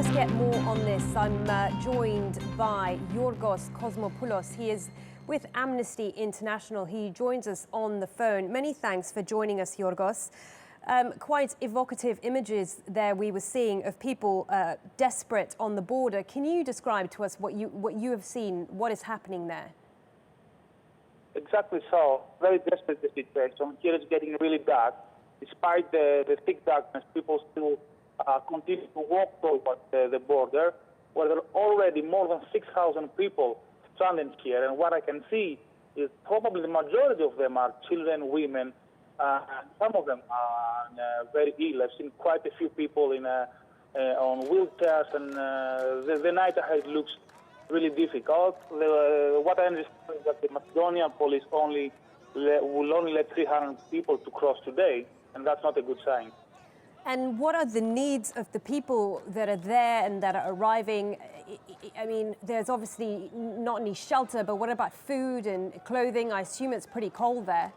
us get more on this, I'm joined by Giorgos Kosmopoulos. He is with Amnesty International. He joins us on the phone. Many thanks for joining us, Giorgos. Quite evocative images there we were seeing of people desperate on the border. Can you describe to us what you have seen, what is happening there? Exactly so. Very desperate the situation. Here it's getting really dark. Despite the thick darkness, people still continue to walk towards the border, where there are already more than 6,000 people stranded here. And what I can see is probably the majority of them are children, women. Some of them are very ill. I've seen quite a few people on wheelchairs, and the night ahead looks really difficult. What I understand is that the Macedonian police will only let 300 people to cross today, and that's not a good sign. And what are the needs of the people that are there and that are arriving? I mean, there's obviously not any shelter, but what about food and clothing? I assume it's pretty cold there.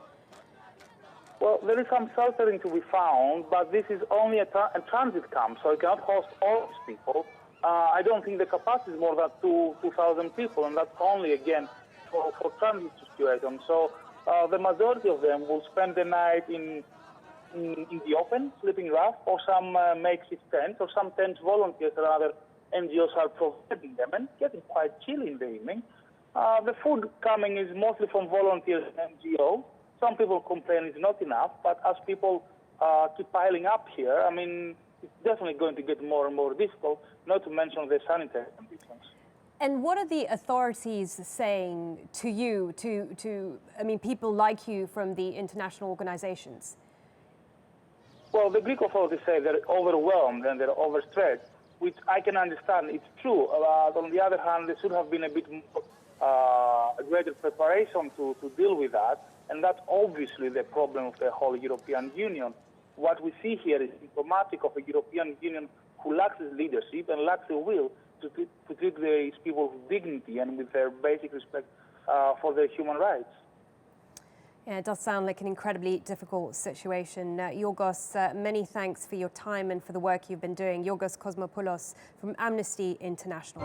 Well, there is some sheltering to be found, but this is only a transit camp, so it cannot host all these people. I don't think the capacity is more than 2,000 people, and that's only, again, for transit situations. So the majority of them will spend the night in the open, sleeping rough, or some makeshift tents, or some tents volunteers and other NGOs are providing them, and getting quite chilly in the evening. The food coming is mostly from volunteers and NGOs. Some people complain it's not enough, but as people keep piling up here, I mean, it's definitely going to get more and more difficult, not to mention the sanitary conditions. And what are the authorities saying to you, I mean, people like you from the international organizations? Well, the Greek authorities say they're overwhelmed and they're overstretched, which I can understand. It's true. On the other hand, there should have been a bit more greater preparation to deal with that. And that's obviously the problem of the whole European Union. What we see here is symptomatic of a European Union who lacks its leadership and lacks the will to treat these people with dignity and with their basic respect for their human rights. Yeah, it does sound like an incredibly difficult situation. Giorgos, many thanks for your time and for the work you've been doing. Giorgos Kosmopoulos from Amnesty International.